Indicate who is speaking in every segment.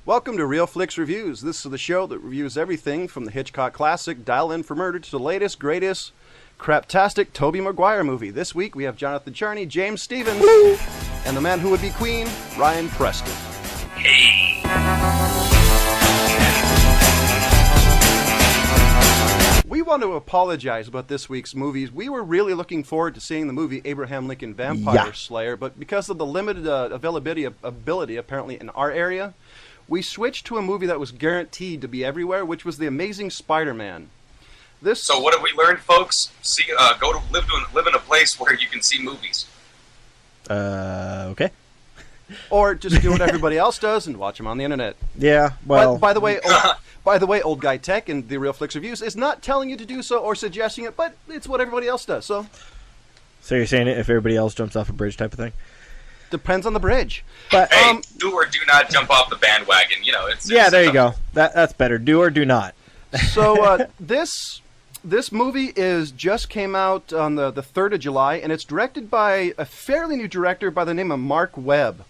Speaker 1: Welcome to Real Flix Reviews. This is the show that reviews everything from the Hitchcock classic Dial In for Murder to the latest, greatest, craptastic Tobey Maguire movie. This week we have Jonathan Charney, James Stevens, and the man who would be Queen, Ryan Preston.
Speaker 2: Hey!
Speaker 1: We want to apologize about this week's movies. We were really looking forward to seeing the movie Abraham Lincoln Vampire Slayer, but because of the limited ability apparently in our area, we switched to a movie that was guaranteed to be everywhere, which was The Amazing Spider-Man.
Speaker 2: So what have we learned, folks? Live in a place where you can see movies.
Speaker 1: Okay. Or just do what everybody else does and watch them on the internet.
Speaker 3: Yeah, well...
Speaker 1: By the way, Old Guy Tech and the Real Flix Reviews is not telling you to do so or suggesting it, but it's what everybody else does, so...
Speaker 3: So you're saying if everybody else jumps off a bridge type of thing?
Speaker 1: Depends on the bridge.
Speaker 3: But
Speaker 2: hey, do or do not jump off the bandwagon. You know, it's
Speaker 3: there you go. That's better. Do or do not.
Speaker 1: So this movie just came out on the 3rd of July, and it's directed by a fairly new director by the name of Marc Webb.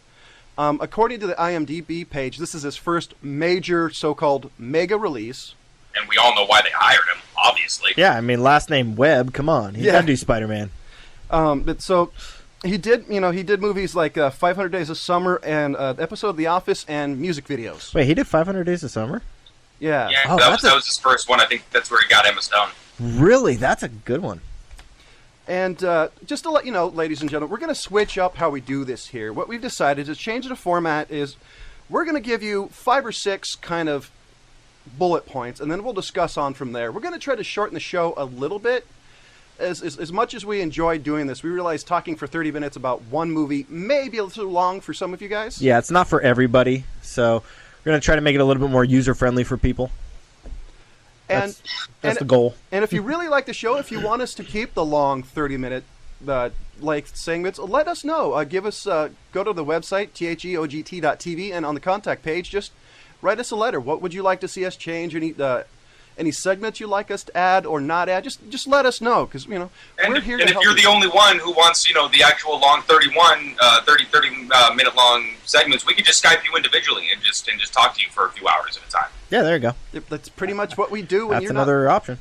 Speaker 1: According to the IMDb page, this is his first major so-called mega release.
Speaker 2: And we all know why they hired him, obviously.
Speaker 3: Yeah, I mean, last name Webb. Come on, he's gotta do Spider-Man.
Speaker 1: So he did movies like 500 Days of Summer and episode of The Office and music videos.
Speaker 3: Wait, he did 500 Days of Summer?
Speaker 1: Yeah.
Speaker 2: Yeah, that was his first one. I think that's where he got Emma Stone.
Speaker 3: Really? That's a good one.
Speaker 1: And just to let you know, ladies and gentlemen, we're going to switch up how we do this here. What we've decided to change the format is we're going to give you 5 or 6 kind of bullet points, and then we'll discuss on from there. We're going to try to shorten the show a little bit. As much as we enjoy doing this, we realize talking for 30 minutes about one movie may be a little long for some of you guys.
Speaker 3: Yeah, it's not for everybody, so we're going to try to make it a little bit more user-friendly for people. That's the goal.
Speaker 1: And if you really like the show, if you want us to keep the long 30-minute length segments, let us know. Give us go to the website, theogt.tv, and on the contact page, just write us a letter. What would you like to see us change? Any segments you'd like us to add or not add, just let us know, because we're here to help. And if
Speaker 2: you're the only one who wants, the actual long 30 minute long segments, we could just Skype you individually and just talk to you for a few hours at a time.
Speaker 3: Yeah, there you go.
Speaker 1: That's pretty much what we do. When
Speaker 3: That's another option.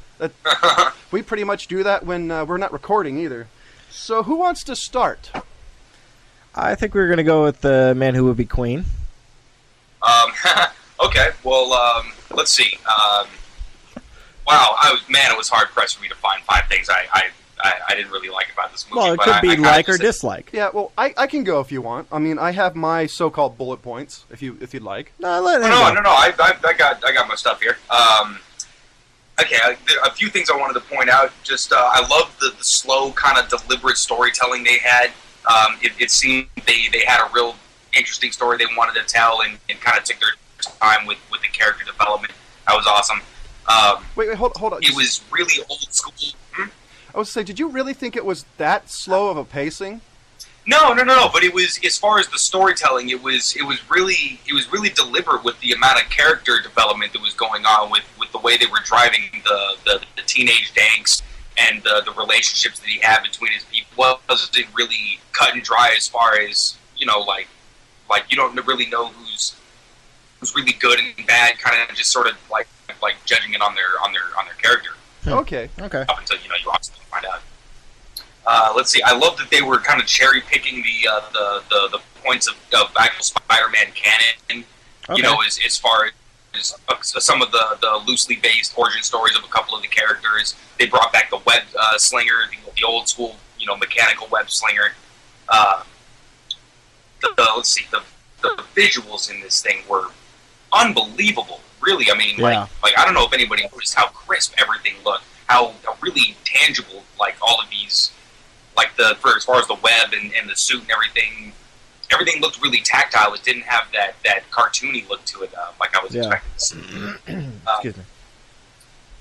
Speaker 1: We pretty much do that when we're not recording either. So who wants to start?
Speaker 3: I think we're going to go with the man who would be Queen.
Speaker 2: Okay, well, let's see. Wow, it was hard pressed for me to find 5 things I didn't really like about this movie.
Speaker 3: Well, it could be like or dislike.
Speaker 1: Yeah, well, I can go if you want. I mean, I have my so-called bullet points if you'd like.
Speaker 2: No. I got my stuff here. Okay, a few things I wanted to point out. Just I love the slow, kind of deliberate storytelling they had. It seemed they had a real interesting story they wanted to tell, and kind of took their time with the character development. That was awesome.
Speaker 1: Wait, hold on.
Speaker 2: It was really old school.
Speaker 1: I was say, did you really think it was that slow of a pacing?
Speaker 2: No. But it was, as far as the storytelling, it was really deliberate with the amount of character development that was going on with the way they were driving the teenage angst and the relationships that he had between his people. Wasn't really cut and dry as far as like you don't really know who's really good and bad. Kind of just sort of like judging it on their character.
Speaker 1: Okay.
Speaker 2: Up until you obviously find out. Let's see. I love that they were kind of cherry picking the points of actual Spider-Man canon.
Speaker 3: Okay.
Speaker 2: As far as some of the loosely based origin stories of a couple of the characters. They brought back the web slinger, the old school mechanical web slinger. Let's see. The visuals in this thing were unbelievable. Really, I mean, like I don't know if anybody noticed how crisp everything looked, how really tangible, like all of these, like as far as the web and the suit and everything looked really tactile. It didn't have that cartoony look to it, like I was expecting to see.
Speaker 3: Excuse me.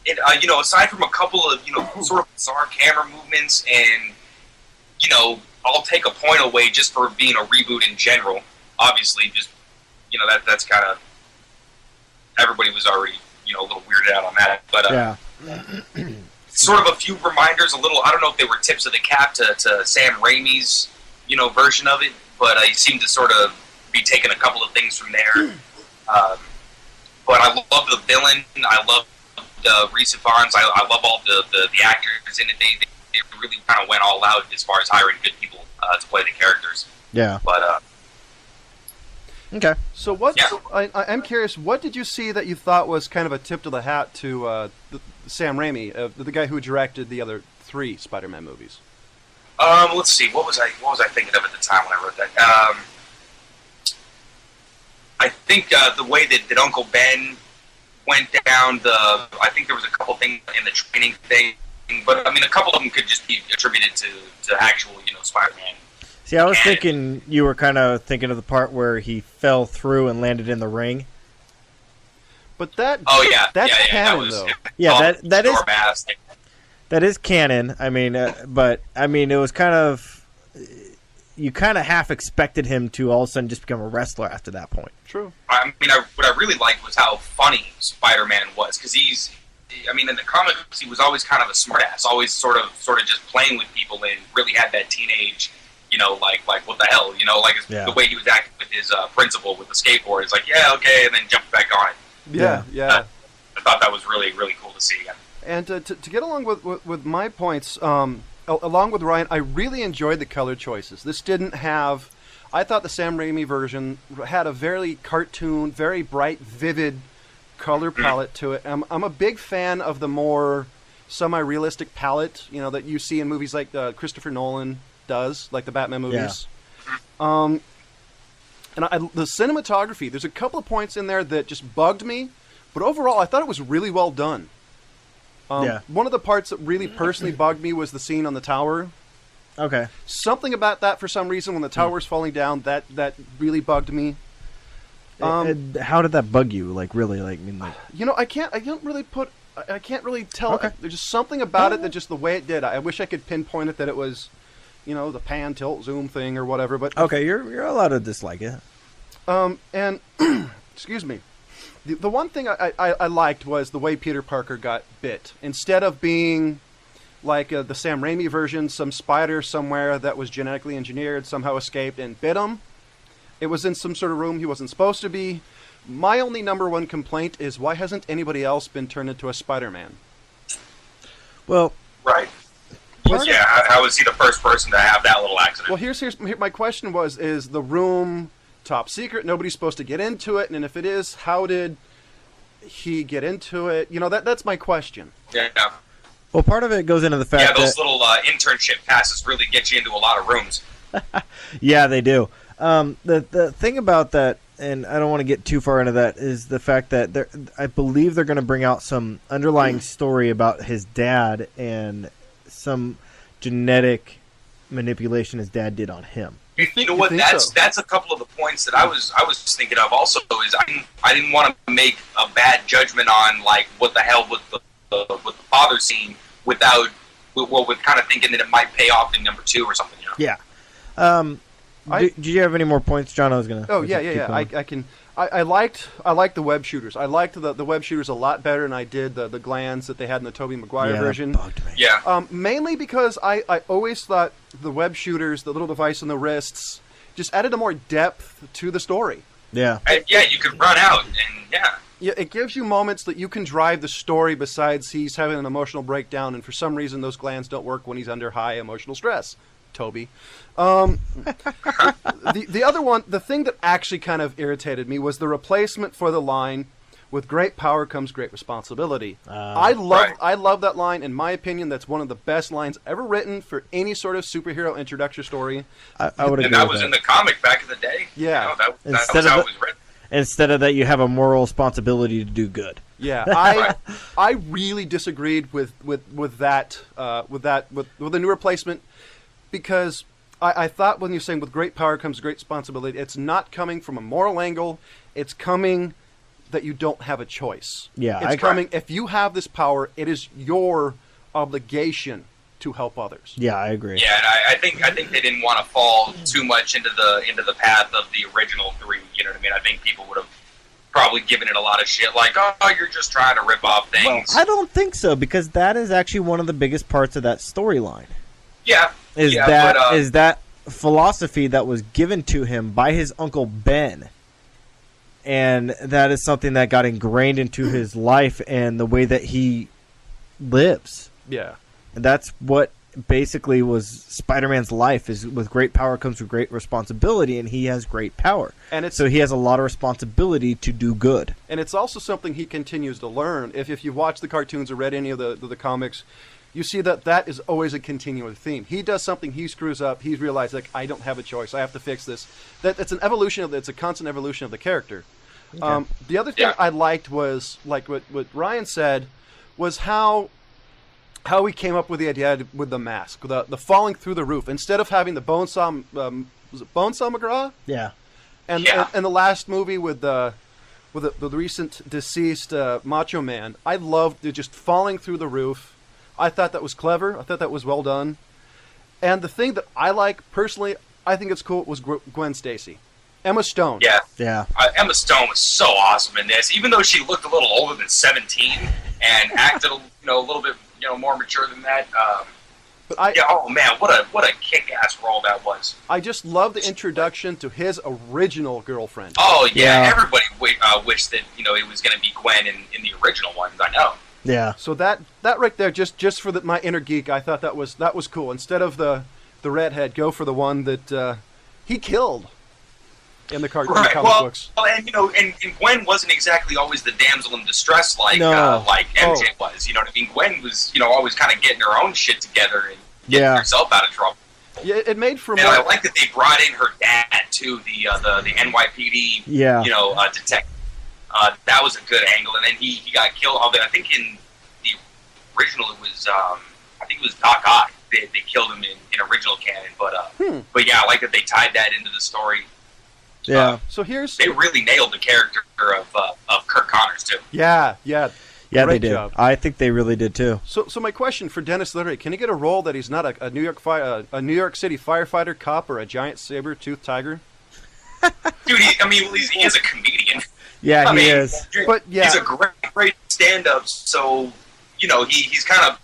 Speaker 2: And aside from a couple of sort of bizarre camera movements, and I'll take a point away just for being a reboot in general. Obviously, just that's kind of. Everybody was already, a little weirded out on that. But sort of a few reminders, I don't know if they were tips of the cap to Sam Raimi's, version of it, but he seemed to sort of be taking a couple of things from there. love the villain. I love the recent Fonz. I love all the actors in it. They really kind of went all out as far as hiring good people to play the characters.
Speaker 3: Yeah.
Speaker 2: But
Speaker 3: okay.
Speaker 1: So what?
Speaker 2: Yeah.
Speaker 1: So I'm curious. What did you see that you thought was kind of a tip to the hat to Sam Raimi, the guy who directed the other 3 Spider-Man movies?
Speaker 2: Let's see. What was I thinking of at the time when I wrote that? I think the way that Uncle Ben went down. I think there was a couple things in the training thing, but I mean, a couple of them could just be attributed to actual, Spider-Man.
Speaker 3: See, I was thinking you were kind of thinking of the part where he fell through and landed in the ring.
Speaker 1: But that's canon, though.
Speaker 3: Yeah, that is canon. I mean, but I mean, it was kind of, you kind of half expected him to all of a sudden just become a wrestler after that point.
Speaker 1: True.
Speaker 2: I mean, what I really liked was how funny Spider-Man was, because in the comics he was always kind of a smartass, always sort of just playing with people, and really had that teenage, like what the hell, the way he was acting with his principal with the skateboard. It's like, yeah, okay, and then jumped back on it.
Speaker 1: Yeah.
Speaker 2: I thought that was really, really cool to see again.
Speaker 1: And to get along with my points, along with Ryan, I really enjoyed the color choices. This didn't have... I thought the Sam Raimi version had a very cartoon, very bright, vivid color palette to it. I'm a big fan of the more semi-realistic palette, that you see in movies like Christopher Nolan does, like the Batman movies. Yeah. And the cinematography, there's a couple of points in there that just bugged me, but overall I thought it was really well done. One of the parts that really personally bugged me was the scene on the tower.
Speaker 3: Okay.
Speaker 1: Something about that, for some reason, when the tower's falling down, that really bugged me.
Speaker 3: How did that bug you? Like, really? Like,
Speaker 1: I can't really tell.
Speaker 3: Okay.
Speaker 1: There's just something about it that just the way it did. I wish I could pinpoint it that it was, the pan, tilt, zoom thing or whatever. But
Speaker 3: okay, you're allowed to dislike it.
Speaker 1: And excuse me. The one thing I liked was the way Peter Parker got bit. Instead of being like the Sam Raimi version, some spider somewhere that was genetically engineered somehow escaped and bit him. It was in some sort of room he wasn't supposed to be. My only number one complaint is, why hasn't anybody else been turned into a Spider-Man?
Speaker 3: Well,
Speaker 2: right. How was he the first person to have that little accident?
Speaker 1: Well, here's my question is the room top secret? Nobody's supposed to get into it, and if it is, how did he get into it? That's my question.
Speaker 2: Yeah.
Speaker 3: Well, part of it goes into the fact
Speaker 2: those little internship passes really get you into a lot of rooms.
Speaker 3: Yeah, they do. The thing about that, and I don't want to get too far into that, is the fact that I believe they're going to bring out some underlying story about his dad and some genetic manipulation his dad did on him.
Speaker 2: You know what? That's a couple of the points that I was thinking of. Also, is I didn't want to make a bad judgment on like what the hell with the father scene with kind of thinking that it might pay off in number 2 or something.
Speaker 3: Yeah. Did you have any more points, John? I was gonna.
Speaker 1: Oh yeah. I can. I liked the web shooters. I liked the web shooters a lot better than I did the glands that they had in the Tobey Maguire version.
Speaker 3: That bugged me.
Speaker 2: Yeah.
Speaker 1: Mainly because I always thought the web shooters, the little device in the wrists, just added a more depth to the story.
Speaker 3: Yeah.
Speaker 2: You could run out and
Speaker 1: Yeah, it gives you moments that you can drive the story besides he's having an emotional breakdown, and for some reason those glands don't work when he's under high emotional stress. Toby. The other one, the thing that actually kind of irritated me was the replacement for the line, "With great power comes great responsibility." I love that line. In my opinion, that's one of the best lines ever written for any sort of superhero introductory story.
Speaker 3: I would agree.
Speaker 2: And that was in the comic back in the day.
Speaker 1: Yeah.
Speaker 2: That was how it was written.
Speaker 3: Instead of that, you have a moral responsibility to do good.
Speaker 1: Yeah, I really disagreed with that with the new replacement, because I thought when you're saying with great power comes great responsibility, it's not coming from a moral angle. It's coming that you don't have a choice.
Speaker 3: Yeah,
Speaker 1: it's coming. If you have this power, it is your obligation to help others.
Speaker 3: Yeah, I agree.
Speaker 2: Yeah, and I think they didn't want to fall too much into the path of the original 3. You know what I mean? I think people would have probably given it a lot of shit, like, oh, you're just trying to rip off things.
Speaker 3: Well, I don't think so, because that is actually one of the biggest parts of that storyline.
Speaker 2: Yeah.
Speaker 3: Is that philosophy that was given to him by his Uncle Ben. and that is something that got ingrained into his life and the way that he lives.
Speaker 1: Yeah.
Speaker 3: And that's what basically was Spider-Man's life, is with great power comes with great responsibility, and he has great power. So he has a lot of responsibility to do good.
Speaker 1: And it's also something he continues to learn. If you've watched the cartoons or read any of the comics, you see that is always a continuous theme. He does something, he screws up, he's realized, like, I don't have a choice, I have to fix this. It's a constant evolution of the character. Okay. The other thing I liked was, like what Ryan said, was how he came up with the idea with the mask, the falling through the roof. Instead of having the Bonesaw McGraw?
Speaker 3: Yeah.
Speaker 1: And the last movie with the recent deceased Macho Man, I loved just falling through the roof. I thought that was clever. I thought that was well done. And the thing that I like, personally, I think it's cool, was Gwen Stacy. Emma Stone.
Speaker 2: Yeah. Emma Stone was so awesome in this, even though she looked a little older than 17 and acted a little bit more mature than that. Oh man, what a kick-ass role that was.
Speaker 1: I just love the introduction to his original girlfriend.
Speaker 2: Oh yeah. Everybody wished that it was going to be Gwen in the original ones. I know.
Speaker 3: Yeah.
Speaker 1: So that right there, just for my inner geek, I thought that was cool. Instead of the redhead, go for the one that he killed in the comic books.
Speaker 2: Well, and Gwen wasn't exactly always the damsel in distress like MJ was. You know what I mean? Gwen was always kind of getting her own shit together and getting herself out of trouble.
Speaker 1: Yeah, it made for.
Speaker 2: And I like that they brought in her dad too, the NYPD detective. That was a good angle, and then he got killed. Although I think in the original it was Doc Ock. They killed him in original canon, but yeah, I like that they tied that into the story.
Speaker 3: Yeah.
Speaker 1: So
Speaker 2: they really nailed the character of Kirk Connors too.
Speaker 1: Yeah.
Speaker 3: Yeah,
Speaker 1: Great
Speaker 3: they did.
Speaker 1: Job.
Speaker 3: I think they really did too.
Speaker 1: So my question for Dennis Leary: can he get a role that he's not a New York City firefighter, cop, or a giant saber-toothed tiger?
Speaker 2: Dude, he is a comedian.
Speaker 3: Yeah, he is.
Speaker 1: But
Speaker 2: he's a great stand-up. So he's kind of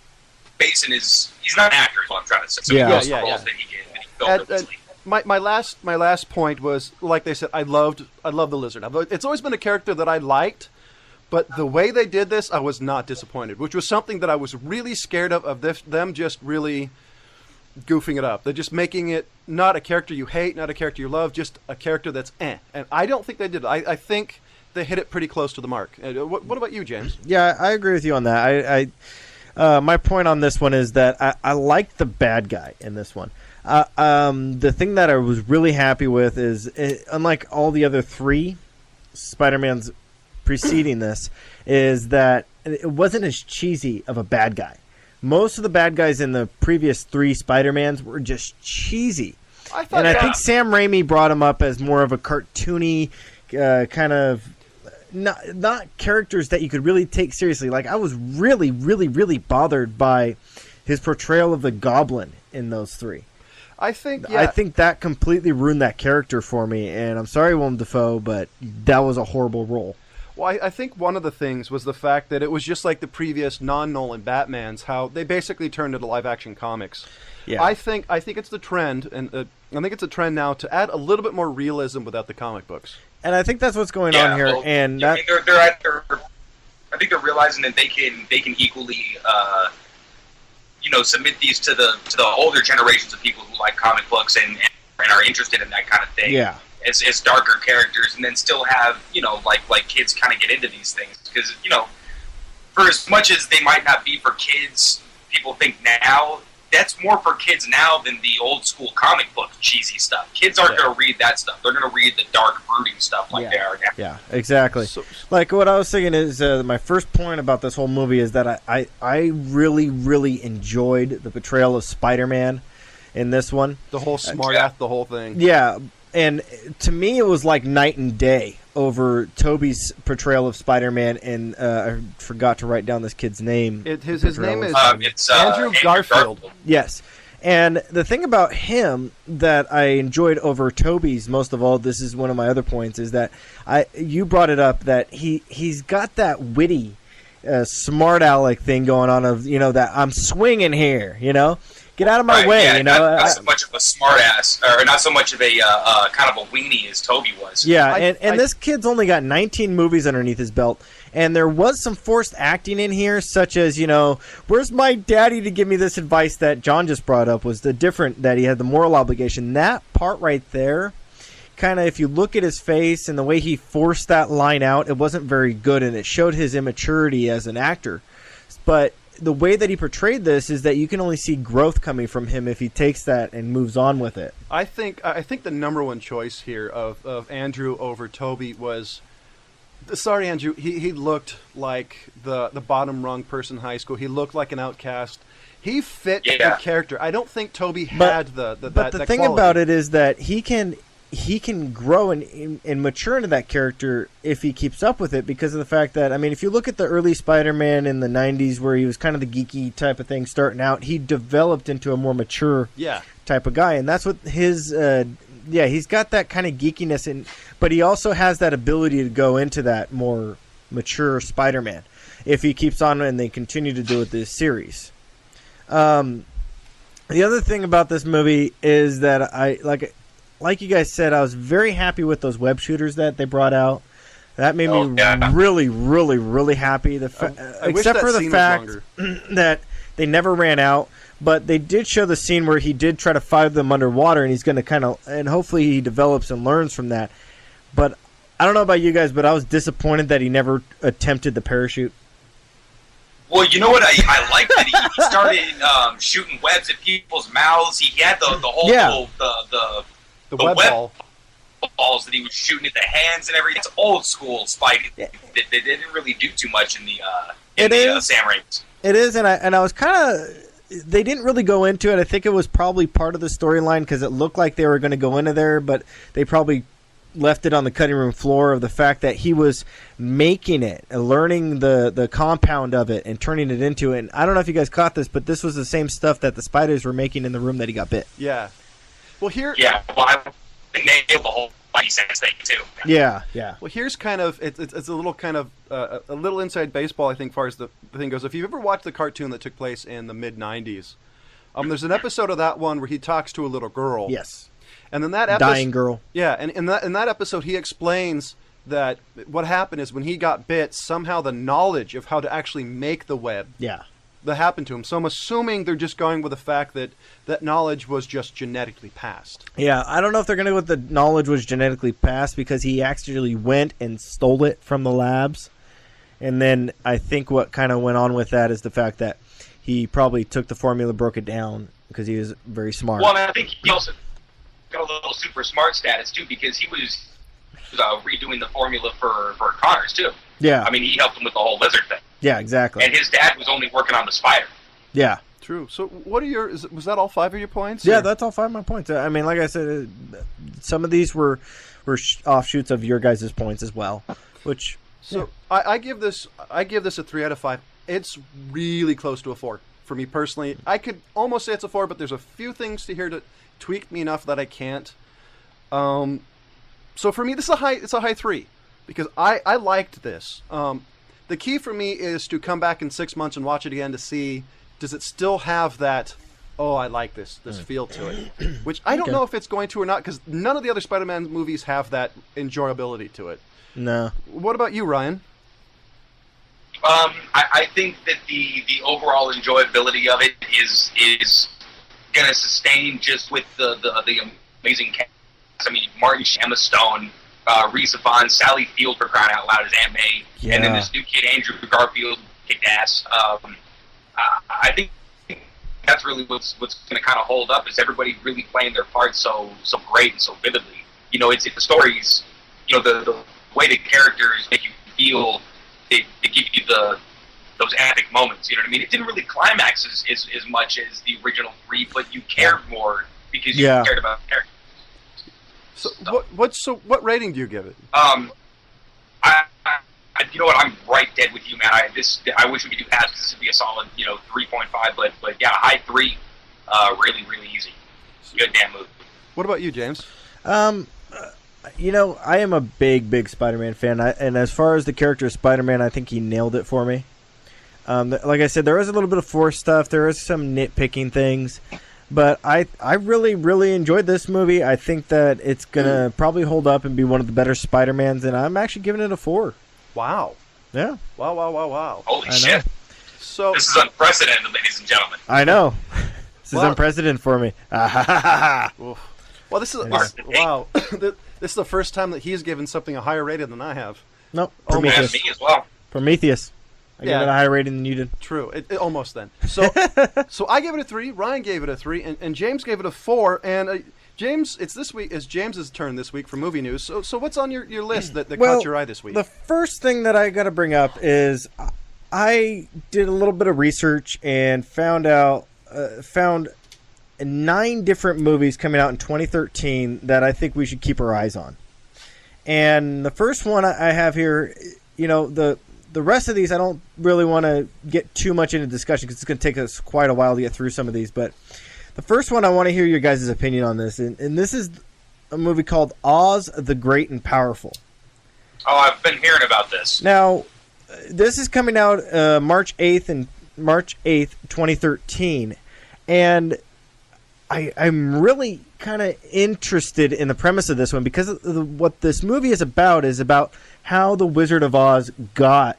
Speaker 2: basing his. He's not an actor, is what I'm trying to say. So he knows the roles that he did, and he filled it.
Speaker 1: My last point was, like they said, I love the Lizard. It's always been a character that I liked, but the way they did this, I was not disappointed, which was something that I was really scared of them just really goofing it up. They're just making it not a character you hate, not a character you love, just a character that's eh. And I don't think they did it. I think they hit it pretty close to the mark. What about you, James?
Speaker 3: Yeah, I agree with you on that. My point on this one is that I like the bad guy in this one. The thing that I was really happy with is, unlike all the other three Spider-Mans preceding this, is that it wasn't as cheesy of a bad guy. Most of the bad guys in the previous three Spider-Mans were just cheesy. I think Sam Raimi brought him up as more of a cartoony kind of not characters that you could really take seriously. Like, I was really, really, really bothered by his portrayal of the Goblin in those three.
Speaker 1: I think
Speaker 3: that completely ruined that character for me, and I'm sorry, Willem Dafoe, but that was a horrible role.
Speaker 1: Well, I think one of the things was the fact that it was just like the previous non-Nolan Batmans, how they basically turned into live-action comics. Yeah. I think it's the trend, and I think it's a trend now to add a little bit more realism without the comic books.
Speaker 3: And I think that's what's going on here.
Speaker 2: Well,
Speaker 3: and
Speaker 2: I think they're realizing that they can equally, submit these to the older generations of people who like comic books and are interested in that kind of thing.
Speaker 3: Yeah.
Speaker 2: As darker characters, and then still have like kids kind of get into these things, because for as much as they might not be for kids, people think now that's more for kids now than the old school comic book cheesy stuff. Kids aren't going to read that stuff. They're going to read the dark, brooding stuff like they are now.
Speaker 3: Yeah, exactly. Like, what I was thinking is my first point about this whole movie is that I really, really enjoyed the portrayal of Spider-Man in this one.
Speaker 1: The whole smart-ass, the whole thing.
Speaker 3: Yeah. And to me, it was like night and day over Tobey's portrayal of Spider-Man, and I forgot to write down this kid's name.
Speaker 1: His name is Andrew Garfield.
Speaker 3: Yes. And the thing about him that I enjoyed over Tobey's most of all, this is one of my other points, is that you brought it up that he's got that witty, smart aleck thing going on of, that I'm swinging here, Get out of my
Speaker 2: Right,
Speaker 3: way,
Speaker 2: yeah,
Speaker 3: you know.
Speaker 2: not so much of a smartass, or not so much of a kind of a weenie as Toby was.
Speaker 3: Yeah, and this kid's only got 19 movies underneath his belt, and there was some forced acting in here, such as, you know, where's my daddy to give me this advice that John just brought up, was the different, that he had the moral obligation. That part right there, kind of, if you look at his face and the way he forced that line out, it wasn't very good, and it showed his immaturity as an actor. But the way that he portrayed this is that you can only see growth coming from him if he takes that and moves on with it.
Speaker 1: I think the number one choice here of Andrew over Toby was, sorry Andrew, he looked like the bottom rung person in high school. He looked like an outcast. He fit the character. I don't think Toby had
Speaker 3: But the
Speaker 1: that
Speaker 3: thing
Speaker 1: quality.
Speaker 3: about it is that he can grow and mature into that character if he keeps up with it, because of the fact that, I mean, if you look at the early Spider-Man in the 90s where he was kind of the geeky type of thing starting out, he developed into a more mature type of guy, and that's what his he's got that kind of geekiness, but he also has that ability to go into that more mature Spider-Man if he keeps on and they continue to do it this series. The other thing about this movie is that like you guys said, I was very happy with those web shooters that they brought out. That made me really, really, really happy. Except for the fact that they never ran out, but they did show the scene where he did try to fight them underwater, and he's going to and hopefully he develops and learns from that. But I don't know about you guys, but I was disappointed that he never attempted the parachute.
Speaker 2: Well, you know what? I liked that he started shooting webs at people's mouths. He had the whole
Speaker 1: the web ball
Speaker 2: balls that he was shooting at the hands and everything. It's old school Spidey. They didn't really do too much in the Sam Raimi's.
Speaker 3: It is, and I was kind of. They didn't really go into it. I think it was probably part of the storyline because it looked like they were going to go into there, but they probably left it on the cutting room floor of the fact that he was making it and learning the compound of it and turning it into it. And I don't know if you guys caught this, but this was the same stuff that the spiders were making in the room that he got bit.
Speaker 1: Yeah. Well, here.
Speaker 2: Yeah. Well, I think they nailed the whole Spidey sense thing too.
Speaker 3: Yeah.
Speaker 1: Well, here's kind of it's a little kind of a little inside baseball, I think, as far as the thing goes. If you've ever watched the cartoon that took place in the mid '90s, there's an episode of that one where he talks to a little girl.
Speaker 3: Yes.
Speaker 1: And then that
Speaker 3: dying girl.
Speaker 1: Yeah, and in that episode, he explains that what happened is when he got bit, somehow the knowledge of how to actually make the web.
Speaker 3: Yeah.
Speaker 1: That happened to him. So I'm assuming they're just going with the fact that that knowledge was just genetically passed.
Speaker 3: Yeah, I don't know if they're going to go with the knowledge was genetically passed because he actually went and stole it from the labs. And then I think what kind of went on with that is the fact that he probably took the formula, broke it down because he was very smart.
Speaker 2: Well, and I think he also got a little super smart status too because he was redoing the formula for Connors too.
Speaker 3: Yeah.
Speaker 2: I mean, he helped him with the whole lizard thing.
Speaker 3: Yeah, exactly.
Speaker 2: And his dad was only working on the spider.
Speaker 3: Yeah.
Speaker 1: True. So what are was that all 5 of your points?
Speaker 3: Yeah,
Speaker 1: or?
Speaker 3: That's all 5 of my points. I mean, like I said, some of these were offshoots of your guys' points as well, which...
Speaker 1: So yeah. I give this a 3 out of 5. It's really close to a 4 for me personally. I could almost say it's a 4, but there's a few things to here to tweak me enough that I can't. So for me, it's a high 3 because I liked this. The key for me is to come back in 6 months and watch it again to see, does it still have that, oh, I like this feel to it, which I don't know if it's going to or not because none of the other Spider-Man movies have that enjoyability to it.
Speaker 3: No.
Speaker 1: What about you, Ryan?
Speaker 2: I think that the overall enjoyability of it is going to sustain just with the amazing cast. I mean, Martin, Emma Stone, Risa Vaughn, Sally Field for crying out loud as Aunt May, and then this new kid Andrew Garfield kicked ass. I think that's really what's going to kind of hold up is everybody really playing their part so great and so vividly. You know, it's the stories. You know, the way the characters make you feel. They give you those epic moments. You know what I mean? It didn't really climax as much as the original 3, but you cared more because you cared about the characters.
Speaker 1: So what rating do you give it?
Speaker 2: You know what? I'm right dead with you, man. I wish we could do pass because this would be a solid 3.5, but yeah, high 3, really really easy. Good damn movie.
Speaker 1: What about you, James?
Speaker 3: I am a big Spider-Man fan, and as far as the character of Spider-Man, I think he nailed it for me. Like I said, there is a little bit of forced stuff. There is some nitpicking things. But I really, really enjoyed this movie. I think that it's going to probably hold up and be one of the better Spider-Mans, and I'm actually giving it a 4.
Speaker 1: Wow.
Speaker 3: Yeah.
Speaker 1: Wow.
Speaker 2: Holy shit.
Speaker 1: So
Speaker 2: this is unprecedented, ladies and gentlemen.
Speaker 3: I know. This is unprecedented for me.
Speaker 1: Well, this is wow. This is the first time that he's given something a higher rating than I have.
Speaker 3: Nope.
Speaker 2: And
Speaker 3: Prometheus.
Speaker 2: me as well.
Speaker 3: Prometheus. I gave it a higher rating than you did.
Speaker 1: True. It almost then. So I gave it a 3. Ryan gave it a 3, and James gave it a 4. And James, it's James's turn this week for movie news. So what's on your list that caught your eye this week?
Speaker 3: The first thing that I got to bring up is I did a little bit of research and found 9 different movies coming out in 2013 that I think we should keep our eyes on. And the first one I have here, the rest of these I don't really want to get too much into discussion because it's going to take us quite a while to get through some of these. But the first one I want to hear your guys' opinion on this, and this is a movie called Oz the Great and Powerful.
Speaker 2: Oh, I've been hearing about this.
Speaker 3: Now, this is coming out March 8th, 2013, and I'm really kind of interested in the premise of this one because what this movie is about how the Wizard of Oz got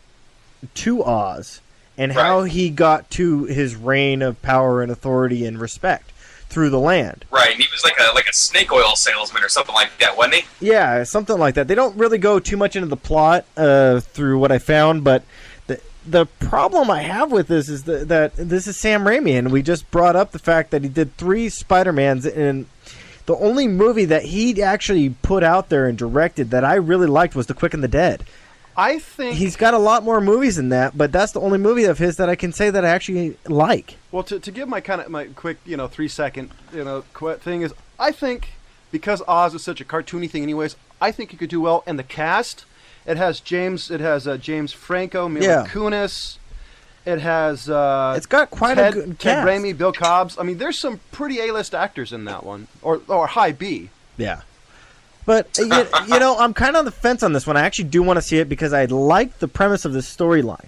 Speaker 3: to Oz and how he got to his reign of power and authority and respect through the land.
Speaker 2: Right, and he was like a snake oil salesman or something like that, wasn't he?
Speaker 3: Yeah, something like that. They don't really go too much into the plot through what I found, but the problem I have with this is that this is Sam Raimi, and we just brought up the fact that he did 3 Spider-Mans, and the only movie that he actually put out there and directed that I really liked was The Quick and the Dead.
Speaker 1: I think
Speaker 3: he's got a lot more movies than that, but that's the only movie of his that I can say that I actually like.
Speaker 1: Well, to give my quick 3-second thing is, I think because Oz is such a cartoony thing, anyways, I think he could do well. And the cast, it has James Franco, Mila Kunis. It has
Speaker 3: it's got quite a good cast.
Speaker 1: Ted Raimi, Bill Cobbs. I mean, there's some pretty A-list actors in that one, or high B.
Speaker 3: Yeah. But, I'm kind of on the fence on this one. I actually do want to see it because I like the premise of this storyline.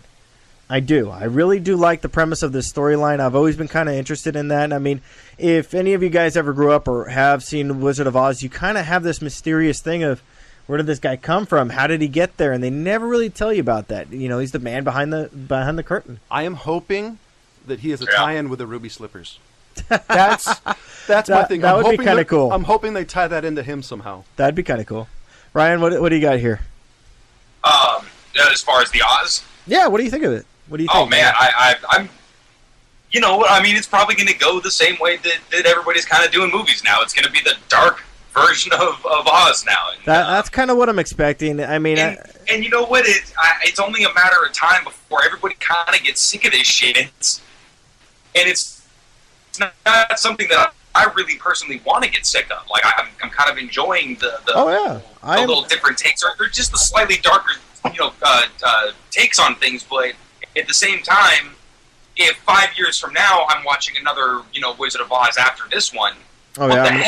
Speaker 3: I do. I really do like the premise of this storyline. I've always been kind of interested in that. I mean, if any of you guys ever grew up or have seen Wizard of Oz, you kind of have this mysterious thing of, where did this guy come from? How did he get there? And they never really tell you about that. He's the man behind the curtain.
Speaker 1: I am hoping that he has a tie-in with the Ruby Slippers. That's my thing.
Speaker 3: That would be kind of cool.
Speaker 1: I'm hoping they tie that into him somehow.
Speaker 3: That'd be kind of cool. Ryan, what do you got here?
Speaker 2: As far as the Oz?
Speaker 3: Yeah, what do you think of it? What do you think?
Speaker 2: Oh, man, I'm... it's probably going to go the same way that everybody's kind of doing movies now. It's going to be the dark version of Oz now. And,
Speaker 3: that's kind of what I'm expecting. I mean...
Speaker 2: And you know what? It's only a matter of time before everybody kind of gets sick of this shit. And it's not something that I really personally want to get sick of. Like, I'm kind of enjoying the little different takes. Or just the slightly darker, takes on things. But at the same time, if 5 years from now I'm watching another, Wizard of Oz after this one, hell, man?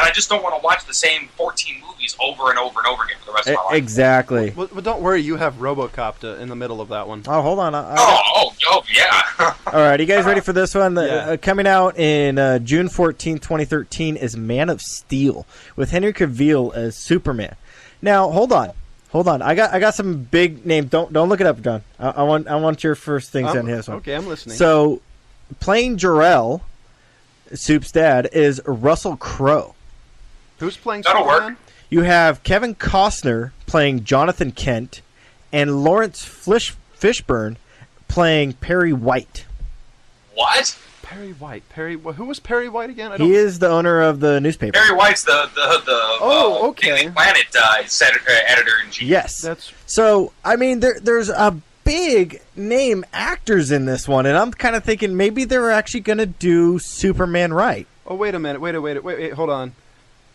Speaker 2: I just don't want to watch the same 14 movies over and over and over again for the rest of my life.
Speaker 3: Exactly.
Speaker 1: Well, don't worry, you have RoboCop in the middle of that one.
Speaker 3: Oh, hold on.
Speaker 2: Yeah.
Speaker 3: All right, you guys ready for this one? Coming out in June 14, 2013 is Man of Steel with Henry Cavill as Superman. Now, hold on. I got some big name. Don't look it up, John. I want your first things on here.
Speaker 1: Okay, I'm listening.
Speaker 3: So, playing Jor-El, Soup's dad, is Russell Crowe.
Speaker 1: Who's playing
Speaker 2: That'll
Speaker 1: Superman?
Speaker 2: work.
Speaker 3: You have Kevin Costner playing Jonathan Kent, and Lawrence Fishburne playing Perry White.
Speaker 2: What?
Speaker 1: Perry White. Who was Perry White again?
Speaker 3: He is the owner of the newspaper.
Speaker 2: Perry White's the
Speaker 1: okay.
Speaker 2: Daily Planet editor-in-chief.
Speaker 3: Yes. So, I mean, there's a big name actors in this one, and I'm kind of thinking maybe they're actually going to do Superman right.
Speaker 1: Oh, wait a minute. Wait, hold on.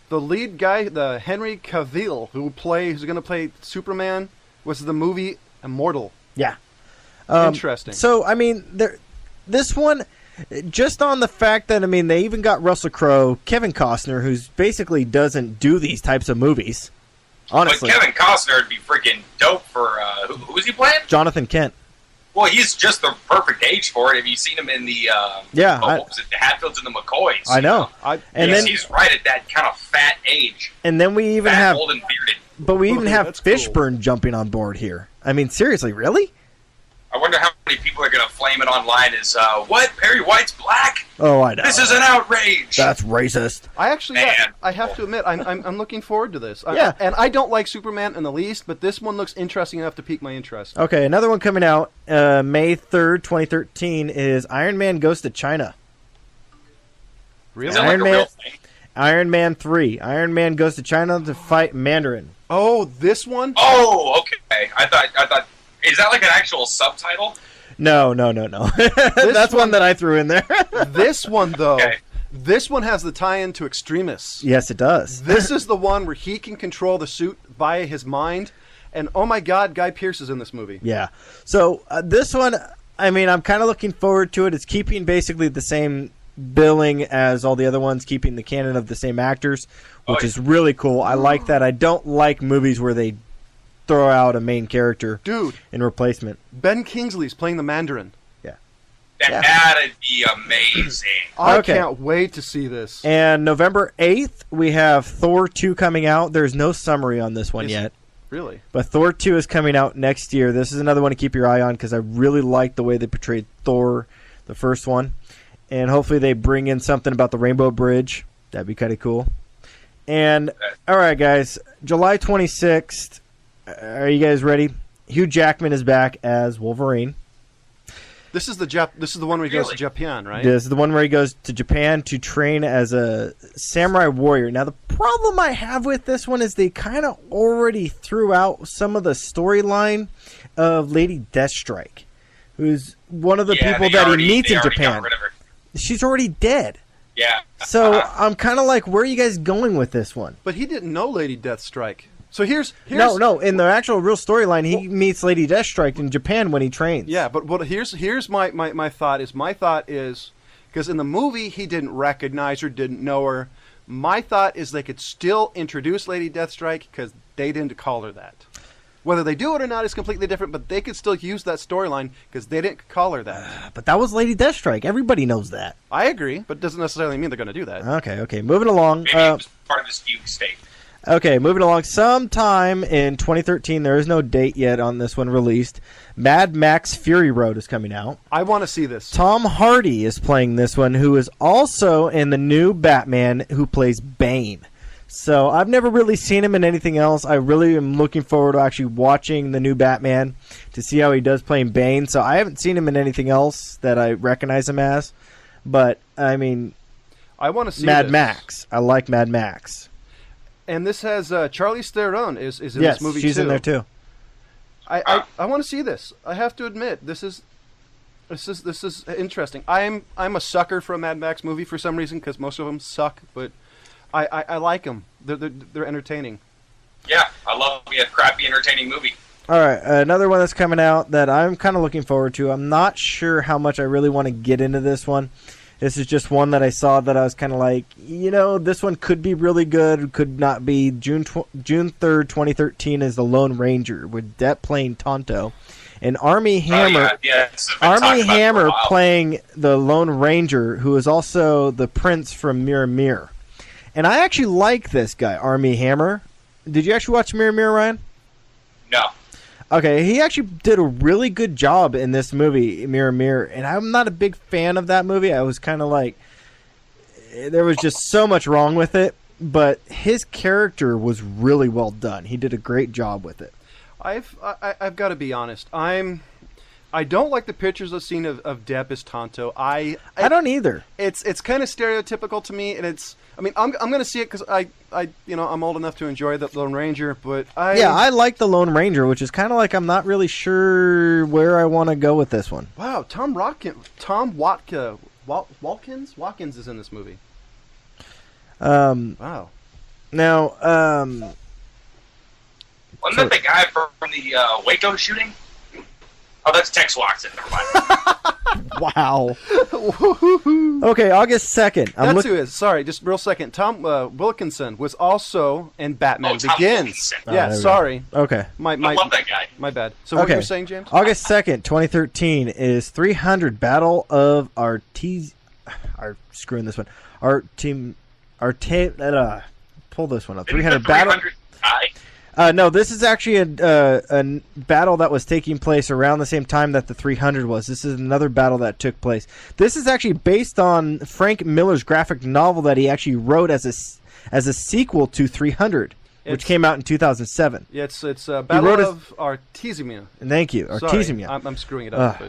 Speaker 1: The lead guy, the Henry Cavill, who's going to play Superman, was the movie Immortal.
Speaker 3: Yeah.
Speaker 1: Interesting.
Speaker 3: So, I mean, this one, just on the fact that, I mean, they even got Russell Crowe, Kevin Costner, who's basically doesn't do these types of movies. Honestly.
Speaker 2: But Kevin Costner would be freaking dope for, who is he playing?
Speaker 3: Jonathan Kent.
Speaker 2: Well, he's just the perfect age for it. Have you seen him in the what was it, the Hatfields and the McCoys?
Speaker 3: I know.
Speaker 2: He's right at that kind of fat age.
Speaker 3: And then we even have
Speaker 2: old and bearded.
Speaker 3: But we even have Fishburne
Speaker 1: cool.
Speaker 3: jumping on board here. I mean, seriously, really?
Speaker 2: I wonder how many people are going to flame it online as, what? Perry White's black?
Speaker 3: Oh, I know.
Speaker 2: This is an outrage.
Speaker 3: That's racist.
Speaker 1: I actually, I have to admit, I'm looking forward to this.
Speaker 3: Yeah.
Speaker 1: And I don't like Superman in the least, but this one looks interesting enough to pique my interest.
Speaker 3: Okay, another one coming out May 3rd, 2013 is Iron Man Goes to China.
Speaker 1: Really?
Speaker 2: Is that like a real thing?
Speaker 3: Iron Man 3. Iron Man goes to China to fight Mandarin.
Speaker 1: Oh, this one?
Speaker 2: Oh, okay. I thought, is that like an actual subtitle?
Speaker 3: No. That's one that I threw in there.
Speaker 1: This one, though,
Speaker 2: Okay.
Speaker 1: this one has the tie-in to Extremis.
Speaker 3: Yes, it does.
Speaker 1: This is the one where he can control the suit via his mind. And, oh my God, Guy Pearce is in this movie.
Speaker 3: Yeah. So, this one, I mean, I'm kind of looking forward to it. It's keeping basically the same billing as all the other ones, keeping the canon of the same actors, which is really cool. I like that. I don't like movies where they throw out a main character in replacement.
Speaker 1: Ben Kingsley's playing the Mandarin.
Speaker 3: Yeah.
Speaker 2: That'd be amazing.
Speaker 1: I can't wait to see this.
Speaker 3: And November 8th, we have Thor 2 coming out. There's no summary on this one yet.
Speaker 1: Really?
Speaker 3: But Thor 2 is coming out next year. This is another one to keep your eye on because I really like the way they portrayed Thor, the first one. And hopefully they bring in something about the Rainbow Bridge. That'd be kind of cool. And, all right, guys, July 26th, are you guys ready? Hugh Jackman is back as Wolverine.
Speaker 1: This is the one where he goes to Japan, right?
Speaker 3: This is the one where he goes to Japan to train as a samurai warrior. Now, the problem I have with this one is they kind of already threw out some of the storyline of Lady Deathstrike, who's one of the people that he meets in Japan. She's already dead.
Speaker 2: Yeah.
Speaker 3: So I'm kind of like, where are you guys going with this one?
Speaker 1: But he didn't know Lady Deathstrike. So here's
Speaker 3: no. In the actual real storyline, he meets Lady Deathstrike in Japan when he trains.
Speaker 1: Yeah, but here's my thought is because in the movie he didn't recognize her, didn't know her. My thought is they could still introduce Lady Deathstrike because they didn't call her that. Whether they do it or not is completely different, but they could still use that storyline because they didn't call her that.
Speaker 3: But that was Lady Deathstrike. Everybody knows that.
Speaker 1: I agree, but it doesn't necessarily mean they're going to do that.
Speaker 3: Okay. Moving along.
Speaker 2: Maybe it was part of his fugue state.
Speaker 3: Okay, moving along. Sometime in 2013, there is no date yet on this one released. Mad Max Fury Road is coming out.
Speaker 1: I want to see this.
Speaker 3: Tom Hardy is playing this one, who is also in the new Batman, who plays Bane. So I've never really seen him in anything else. I really am looking forward to actually watching the new Batman to see how he does playing Bane. So I haven't seen him in anything else that I recognize him as. But, I mean,
Speaker 1: I want to see
Speaker 3: Mad
Speaker 1: this.
Speaker 3: Max. I like Mad Max.
Speaker 1: And this has Charlize Theron is in this movie too.
Speaker 3: Yes, she's in there too.
Speaker 1: I want to see this. I have to admit, this is interesting. I'm a sucker for a Mad Max movie for some reason because most of them suck, but I like them. They're entertaining.
Speaker 2: Yeah, I love a crappy entertaining movie.
Speaker 3: All right, another one that's coming out that I'm kind of looking forward to. I'm not sure how much I really want to get into this one. This is just one that I saw that I was kind of like, this one could be really good, could not be. June 3rd, 2013 is The Lone Ranger with Depp playing Tonto. And Armie Hammer, playing the Lone Ranger, who is also the prince from Mirror Mirror. And I actually like this guy, Armie Hammer. Did you actually watch Mirror Mirror, Ryan?
Speaker 2: No.
Speaker 3: Okay, he actually did a really good job in this movie, Mirror Mirror, and I'm not a big fan of that movie. I was kind of like, there was just so much wrong with it, but his character was really well done. He did a great job with it.
Speaker 1: I've got to be honest. I don't like the pictures I've seen of Depp as Tonto. I
Speaker 3: don't either.
Speaker 1: It's kind of stereotypical to me, and I'm going to see it because I'm old enough to enjoy the Lone Ranger, but
Speaker 3: I like the Lone Ranger, which is kind of like I'm not really sure where I want to go with this one.
Speaker 1: Wow, Watkins is in this movie. Wow.
Speaker 3: Now,
Speaker 2: wasn't that the guy from the Waco shooting? Oh, that's Tex Watson. Never mind.
Speaker 3: Wow. Okay, August 2nd.
Speaker 1: That's who is. Sorry, just real second. Tom Wilkinson was also in Batman Begins. Yeah, sorry.
Speaker 3: Okay.
Speaker 2: I love that guy.
Speaker 1: My bad. So what you were saying, James?
Speaker 3: August 2nd, 2013 is 300 Battle of screwing this one. Pull this one up. 300 Battle. No, this is actually a battle that was taking place around the same time that the 300 was. This is another battle that took place. This is actually based on Frank Miller's graphic novel that he actually wrote as a sequel to 300, which came out in 2007.
Speaker 1: Yeah, it's Battle of Artesimia.
Speaker 3: Thank you, Artesimia.
Speaker 1: Sorry, I'm screwing it up.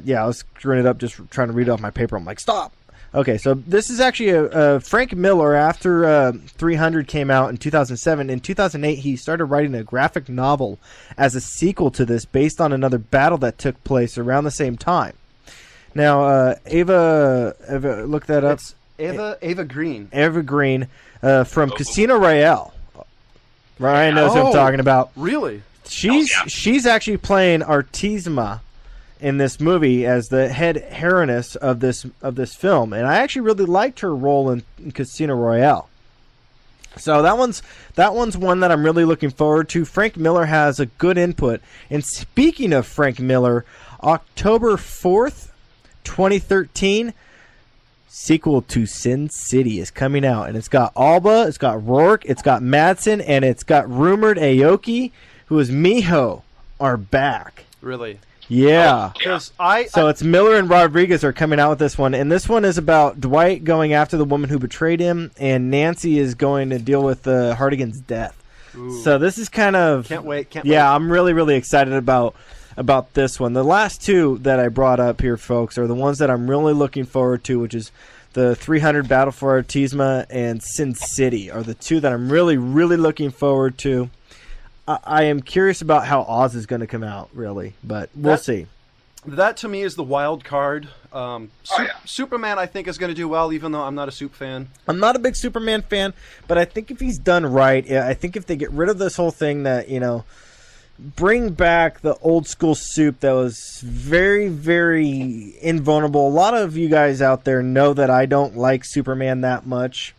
Speaker 3: Yeah, I was screwing it up just trying to read off my paper. I'm like, stop. Okay, so this is actually Frank Miller. After 300 came out in 2007, in 2008 he started writing a graphic novel as a sequel to this based on another battle that took place around the same time. Now, Ava, look that up.
Speaker 1: It's Ava Green.
Speaker 3: Ava Green from Casino Royale. Ryan knows what I'm talking about.
Speaker 1: Really?
Speaker 3: She's actually playing Artemisma in this movie as the head heroiness of this film, and I actually really liked her role in Casino Royale. So that one's one that I'm really looking forward to. Frank Miller has a good input. And speaking of Frank Miller, October 4th, 2013, sequel to Sin City is coming out, and it's got Alba, it's got Rourke, it's got Madsen, and it's got rumored Aoki, who is Miho, are back.
Speaker 1: Really?
Speaker 3: Yeah.
Speaker 1: So
Speaker 3: it's Miller and Rodriguez are coming out with this one, and this one is about Dwight going after the woman who betrayed him, and Nancy is going to deal with Hartigan's death.
Speaker 1: Ooh.
Speaker 3: So this is kind of
Speaker 1: can't wait.
Speaker 3: Yeah, I'm really, really excited about this one. The last two that I brought up here, folks, are the ones that I'm really looking forward to, which is the 300 Battle for Artemisma and Sin City are the two that I'm really, really looking forward to. I am curious about how Oz is going to come out, really, but we'll see.
Speaker 1: That, to me, is the wild card. Superman, I think, is going to do well, even though I'm not a Soup fan.
Speaker 3: I'm not a big Superman fan, but I think if he's done right, I think if they get rid of this whole thing that, bring back the old school Soup that was very, very invulnerable. A lot of you guys out there know that I don't like Superman that much.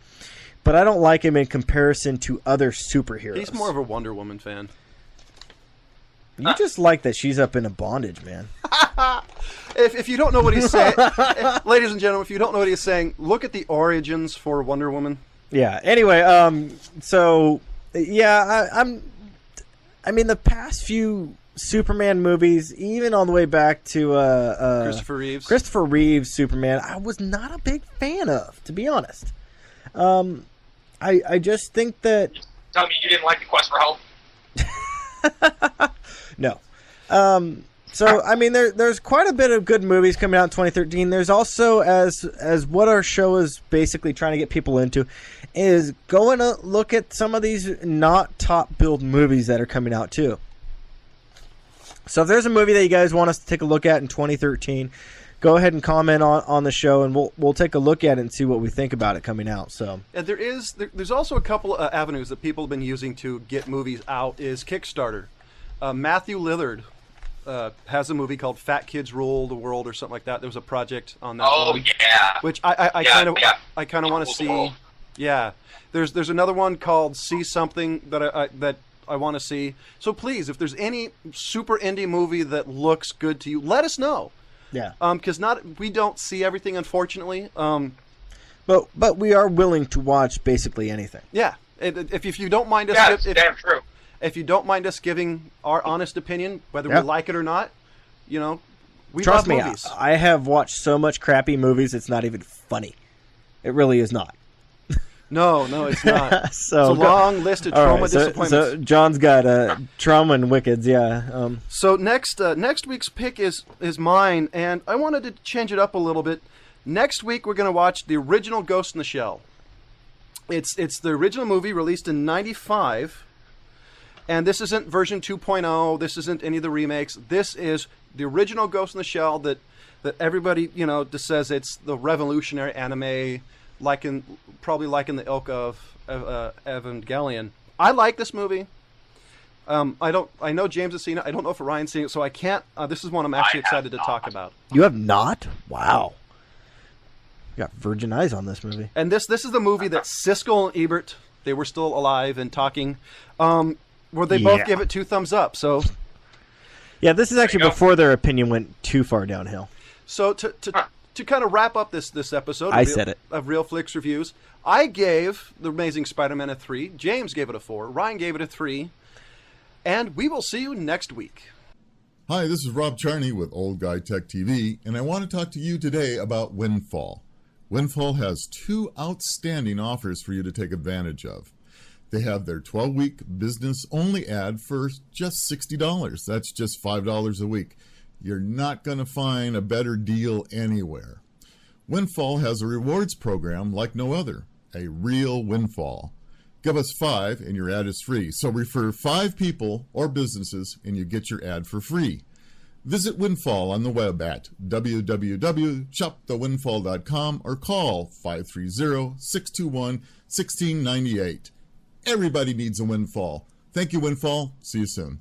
Speaker 3: But I don't like him in comparison to other superheroes.
Speaker 1: He's more of a Wonder Woman fan.
Speaker 3: You just like that she's up in a bondage, man.
Speaker 1: If you don't know what he's saying, ladies and gentlemen, if you don't know what he's saying, look at the origins for Wonder Woman.
Speaker 3: Yeah. Anyway, so yeah, I mean, the past few Superman movies, even all the way back to Christopher Reeve's Superman, I was not a big fan of, to be honest. I just think that...
Speaker 2: Tell me you didn't like The Quest for Hope?
Speaker 3: No. So, I mean, there's quite a bit of good movies coming out in 2013. There's also, as what our show is basically trying to get people into, is going to look at some of these not top-billed movies that are coming out, too. So if there's a movie that you guys want us to take a look at in 2013... go ahead and comment on the show, and we'll take a look at it and see what we think about it coming out. So,
Speaker 1: and there's also a couple of avenues that people have been using to get movies out. Is Kickstarter. Matthew Lillard has a movie called Fat Kids Rule the World or something like that. There was a project on that.
Speaker 2: Oh
Speaker 1: one,
Speaker 2: yeah,
Speaker 1: which I kind of want to see. Yeah, there's another one called See Something that I want to see. So please, if there's any super indie movie that looks good to you, let us know.
Speaker 3: Yeah.
Speaker 1: Because we don't see everything, unfortunately.
Speaker 3: But we are willing to watch basically anything.
Speaker 1: Yeah. If you don't mind us,
Speaker 2: damn true.
Speaker 1: If you don't mind us giving our honest opinion, whether we like it or not, we
Speaker 3: trust
Speaker 1: love
Speaker 3: me.
Speaker 1: movies.
Speaker 3: I have watched so much crappy movies; it's not even funny. It really is not.
Speaker 1: No, it's not.
Speaker 3: So
Speaker 1: it's a long list of trauma disappointments.
Speaker 3: So John's got trauma and wickeds, yeah.
Speaker 1: So next week's pick is mine, and I wanted to change it up a little bit. Next week we're going to watch the original Ghost in the Shell. It's the original movie released in '95, and this isn't version 2.0. This isn't any of the remakes. This is the original Ghost in the Shell that everybody just says it's the revolutionary anime. Probably like in the ilk of Evangelion. I like this movie. I know James has seen it. I don't know if Ryan's seen it, so I can't. This is one I'm actually excited to talk about.
Speaker 3: You have not? Wow. You got virgin eyes on this movie.
Speaker 1: And this is the movie that Siskel and Ebert, they were still alive and talking, where they both gave it 2 thumbs up. So,
Speaker 3: yeah, this is actually before their opinion went too far downhill.
Speaker 1: So to kind of wrap up this episode, of Real Flix Reviews, I gave The Amazing Spider-Man a 3. James gave it a 4. Ryan gave it a 3. And we will see you next week.
Speaker 4: Hi, this is Rob Charney with Old Guy Tech TV, and I want to talk to you today about Windfall. Windfall has 2 outstanding offers for you to take advantage of. They have their 12-week business-only ad for just $60. That's just $5 a week. You're not going to find a better deal anywhere. Windfall has a rewards program like no other, a real windfall. Give us 5 and your ad is free. So refer 5 people or businesses and you get your ad for free. Visit Windfall on the web at www.shopthewindfall.com or call 530-621-1698. Everybody needs a windfall. Thank you, Windfall. See you soon.